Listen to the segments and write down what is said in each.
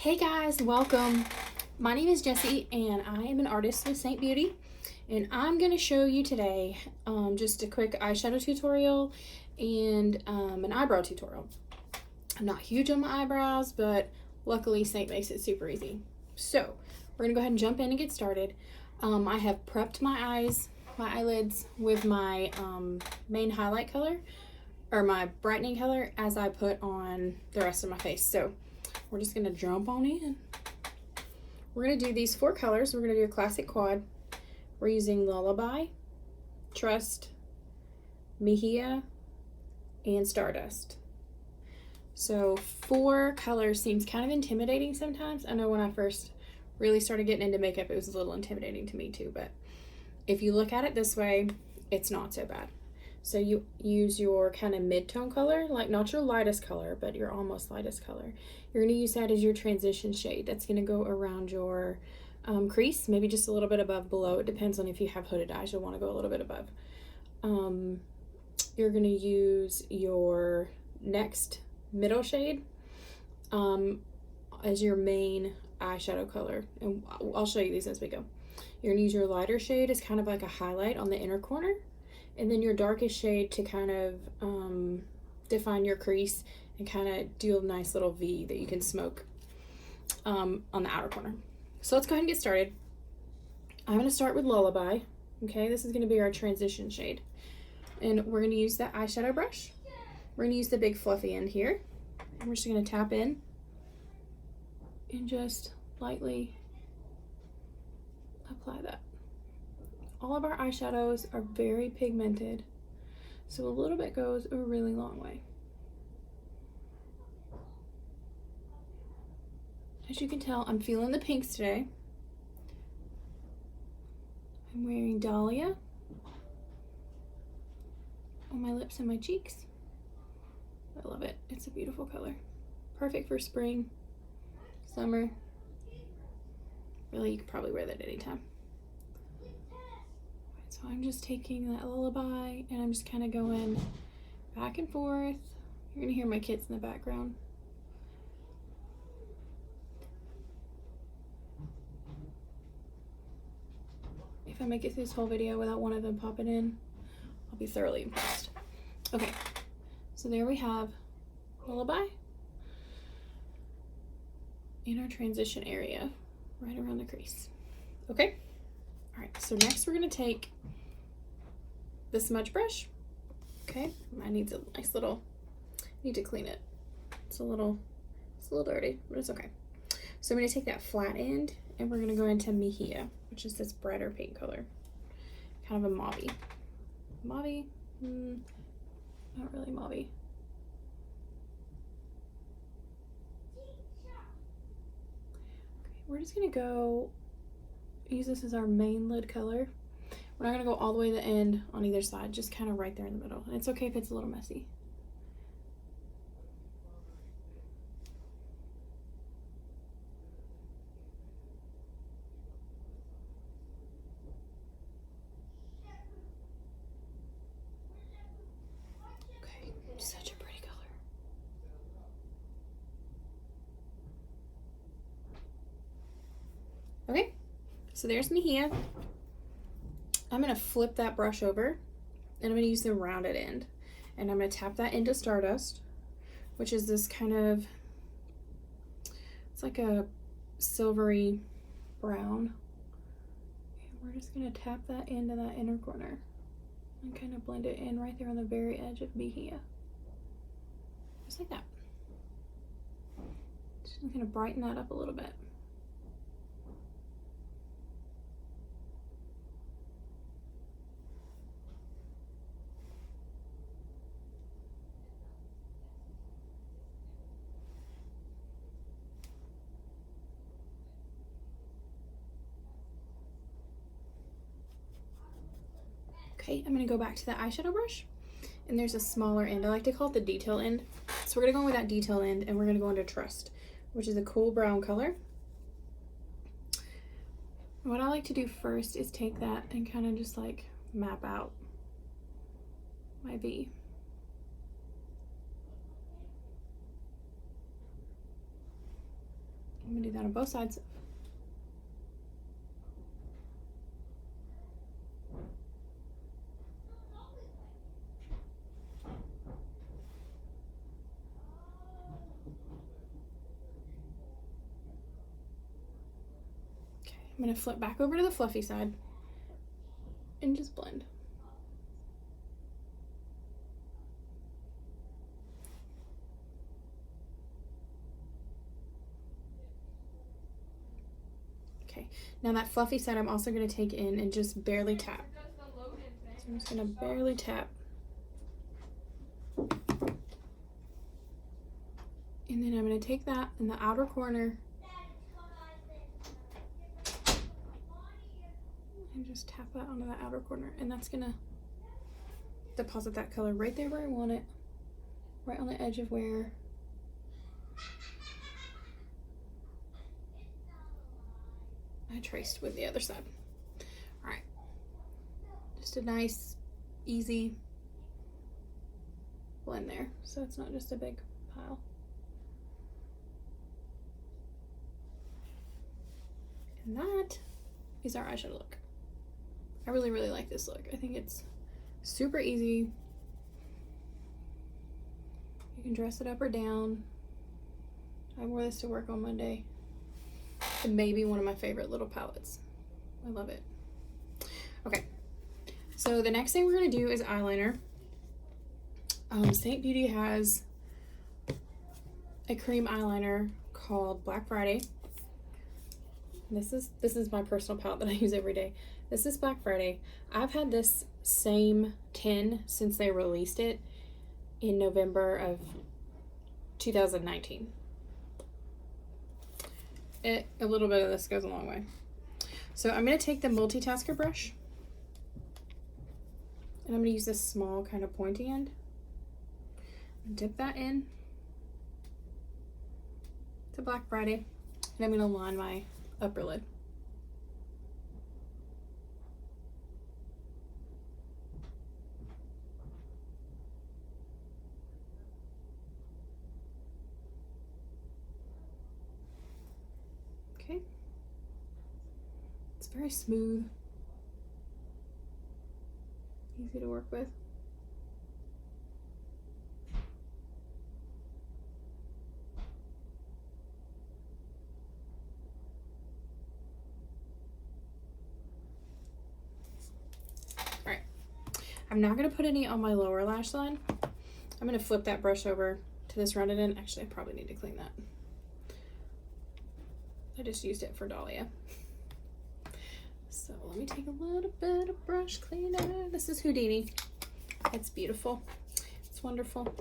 Hey guys, welcome. My name is Jessie and I am an artist with Seint Beauty, and I'm going to show you today just a quick eyeshadow tutorial and an eyebrow tutorial. I'm not huge on my eyebrows, but luckily Seint makes it super easy. So we're going to go ahead and jump in and get started. I have prepped my eyes, my eyelids with my main highlight color, or my brightening color, as I put on the rest of my face. So we're just gonna jump on in. We're gonna do these 4 colors. We're gonna do a classic quad. We're using Lullaby, Trust, Hija, and Stardust. So 4 colors seems kind of intimidating sometimes. I know when I first really started getting into makeup, it was a little intimidating to me too, but if you look at it this way, it's not so bad. So you use your kind of mid-tone color, like not your lightest color, but your almost lightest color. You're going to use that as your transition shade. That's going to go around your crease, maybe just a little bit above, below. It depends on if you have hooded eyes. You'll want to go a little bit above. You're going to use your next middle shade as your main eyeshadow color. And I'll show you these as we go. You're going to use your lighter shade as kind of like a highlight on the inner corner. And then your darkest shade to kind of define your crease and kind of do a nice little V that you can smoke on the outer corner. So let's go ahead and get started. I'm going to start with Lullaby. Okay, this is going to be our transition shade. And we're going to use that eyeshadow brush. We're going to use the big fluffy end here. And we're just going to tap in and just lightly apply that. All of our eyeshadows are very pigmented, so a little bit goes a really long way. As you can tell, I'm feeling the pinks today. I'm wearing Dahlia on my lips and my cheeks. I love it. It's a beautiful color. Perfect for spring, summer. Really, you could probably wear that anytime. So I'm just taking that Lullaby and I'm just kind of going back and forth. You're gonna hear my kids in the background. If I make it through this whole video without one of them popping in, I'll be thoroughly impressed. Okay, so there we have Lullaby in our transition area, right around the crease. Okay, all right, so next we're gonna take the smudge brush. Okay, mine needs a nice little, need to clean it. It's a little dirty, but it's okay. So I'm gonna take that flat end and we're gonna go into Hija, which is this brighter pink color. Kind of a mauve-y. Mauve? Not really mauve. Okay, we're just gonna go use this as our main lid color. We're not gonna go all the way to the end on either side, just kind of right there in the middle. And it's okay if it's a little messy. Okay, such a pretty color. Okay, so there's Hija. I'm going to flip that brush over and I'm going to use the rounded end. And I'm going to tap that into Stardust, which is this kind of, it's like a silvery brown. And we're just going to tap that into that inner corner and kind of blend it in right there on the very edge of Hija. Just like that. Just going to brighten that up a little bit. Okay, I'm gonna go back to the eyeshadow brush, and there's a smaller end. I like to call it the detail end. So we're gonna go with that detail end, and we're gonna go into Trust, which is a cool brown color. What I like to do first is take that and kind of just like map out my V. I'm gonna do that on both sides. Okay, I'm gonna flip back over to the fluffy side and just blend. Okay, now that fluffy side I'm also going to take in and just barely tap. So I'm just going to barely tap. And then I'm going to take that in the outer corner and just tap that onto the outer corner. And that's going to deposit that color right there where I want it, right on the edge of where I traced with the other side. All right, just a nice, easy blend there, so it's not just a big pile. And that is our eyeshadow look. I really, really like this look. I think it's super easy. You can dress it up or down. I wore this to work on Monday. It may be one of my favorite little palettes. I love it. Okay, so the next thing we're gonna do is eyeliner. Seint Beauty has a cream eyeliner called Black Friday. This is my personal palette that I use every day. This is Black Friday. I've had this same tin since they released it in November of 2019. A little bit of this goes a long way. So I'm going to take the multitasker brush and I'm going to use this small kind of pointy end. Dip that in to Black Friday and I'm going to line my upper lid. Okay, it's very smooth, easy to work with. All right, I'm not going to put any on my lower lash line. I'm going to flip that brush over to this rounded end. Actually, I probably need to clean that. I just used it for Dahlia. So let me take a little bit of brush cleaner. This is Houdini. It's beautiful. It's wonderful.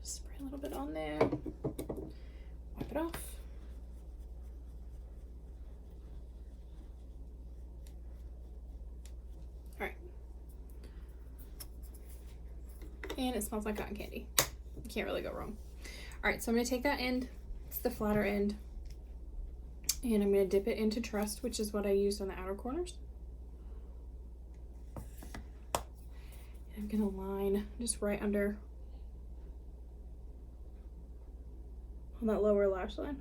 Spray a little bit on there. Wipe it off. All right. And it smells like cotton candy. You can't really go wrong. All right, so I'm gonna take that end. It's the flatter end. And I'm going to dip it into Trust, which is what I used on the outer corners. And I'm going to line just right under on that lower lash line.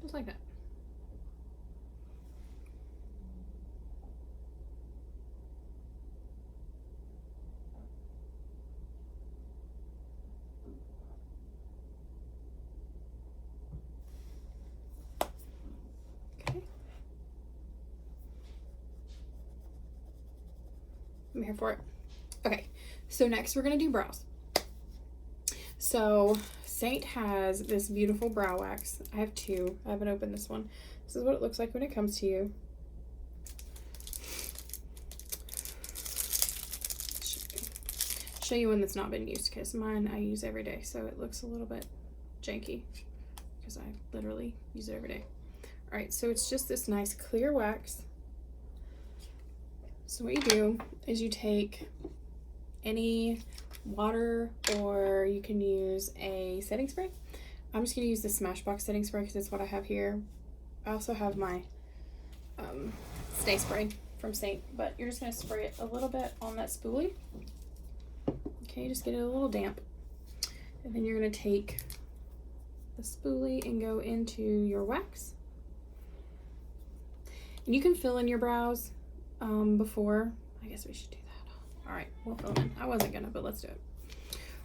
Just like that. I'm here for it. Okay, so next we're gonna do brows. So Seint has this beautiful brow wax. I have two. I haven't opened this one. This is what it looks like when it comes to you. Show you one that's not been used because mine I use every day, so it looks a little bit janky because I literally use it every day. All right, so it's just this nice clear wax. So what you do is you take any water or you can use a setting spray. I'm just going to use the Smashbox setting spray because it's what I have here. I also have my Stay Spray from Seint, but you're just going to spray it a little bit on that spoolie. Okay, just get it a little damp. And then you're going to take the spoolie and go into your wax. And you can fill in your brows before. I guess we should do that. All right, we'll fill in. I wasn't gonna, but let's do it.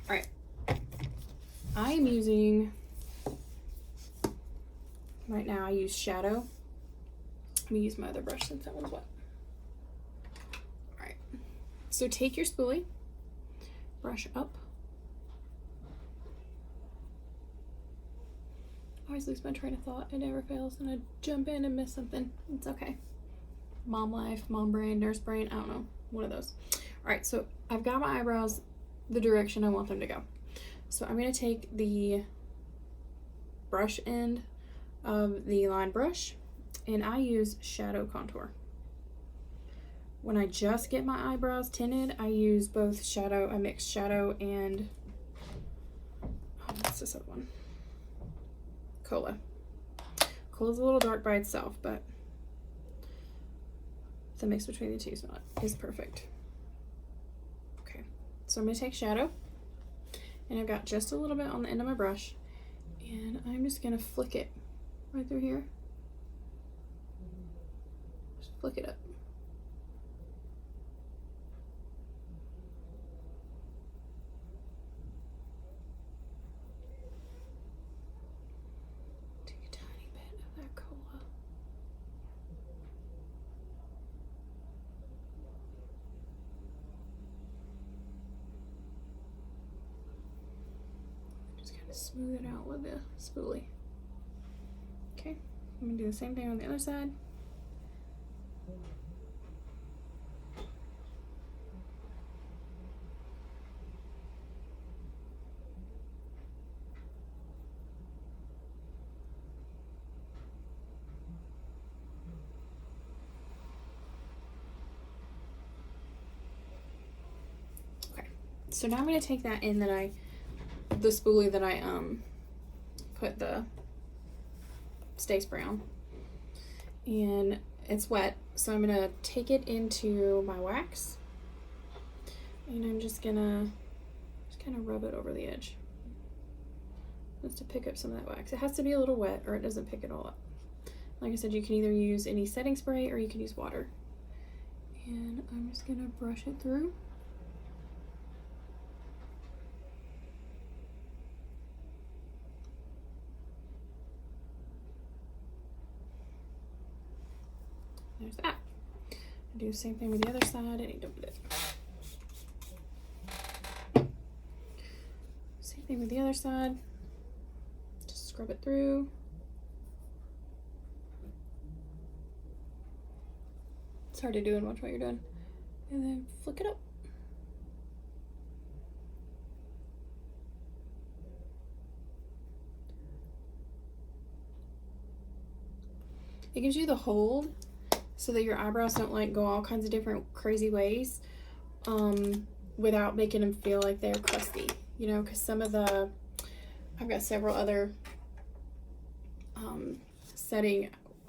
All right. I am using, right now I use shadow. Let me use my other brush since that one's wet. All right. So take your spoolie, brush up. I always lose my train of thought. It never fails, and I jump in and miss something. It's okay. Mom life, mom brain, nurse brain, I don't know. One of those. All right, so I've got my eyebrows the direction I want them to go. So I'm going to take the brush end of the line brush, and I use shadow contour. When I just get my eyebrows tinted, I use both shadow, I mix shadow and, what's this other one? Cola. Cola's a little dark by itself, but the mix between the two is perfect. Okay, so I'm going to take shadow, and I've got just a little bit on the end of my brush, and I'm just going to flick it right through here. Just flick it up. Take a tiny bit of that cola. Smooth it out with the spoolie. Okay, I'm gonna do the same thing on the other side. Okay, so now I'm gonna take that in that the spoolie that I put the stay spray on, and it's wet, so I'm gonna take it into my wax, and I'm just gonna kind of rub it over the edge just to pick up some of that wax. It has to be a little wet or it doesn't pick it all up. Like I said, you can either use any setting spray or you can use water, and I'm just gonna brush it through. There's that. I do the same thing with the other side. I need to put it. Same thing with the other side. Just scrub it through. It's hard to do and watch what you're doing. And then flick it up. It gives you the hold so that your eyebrows don't like go all kinds of different crazy ways without making them feel like they're crusty, you know, because some of the, I've got several other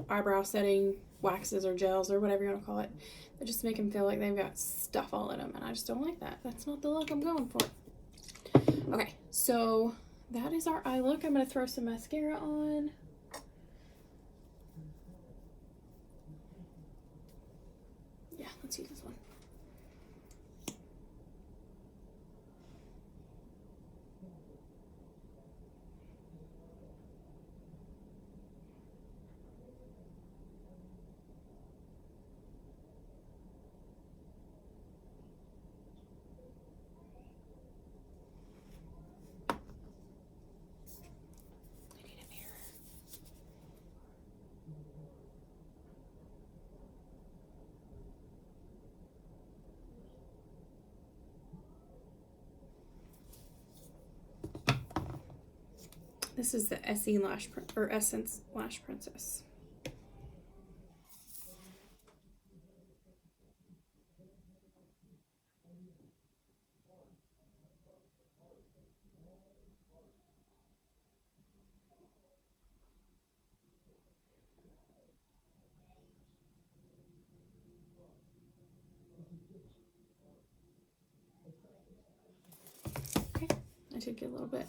eyebrow setting waxes or gels or whatever you want to call it, that just make them feel like they've got stuff all in them, and I just don't like that. That's not the look I'm going for. Okay, so that is our eye look. I'm going to throw some mascara on. Let's use this one. I need a mirror. This is the Essence Lash Princess. take a little bit.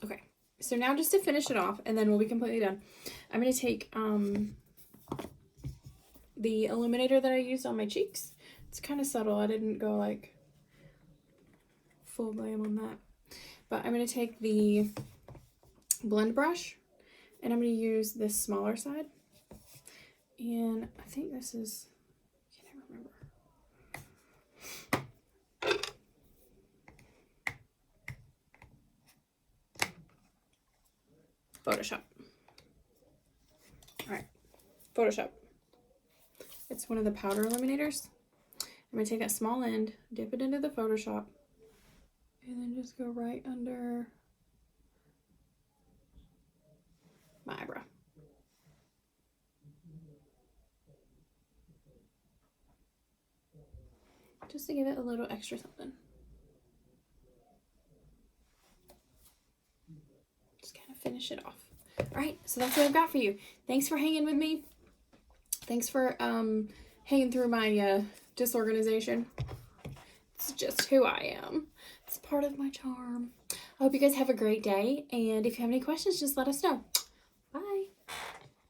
Okay, so now just to finish it off, and then we'll be completely done, I'm going to take the illuminator that I used on my cheeks. It's kind of subtle. I didn't go like full glam on that. But I'm going to take the blend brush, and I'm going to use this smaller side. And I think this is, I can't remember. Photoshop. All right, Photoshop. It's one of the powder illuminators. I'm going to take that small end, dip it into the Photoshop, and then just go right under my eyebrow. Just to give it a little extra something. Just kind of finish it off. All right, so that's what I've got for you. Thanks for hanging with me. Thanks for hanging through my disorganization. It's just who I am. It's part of my charm. I hope you guys have a great day, and if you have any questions, just let us know.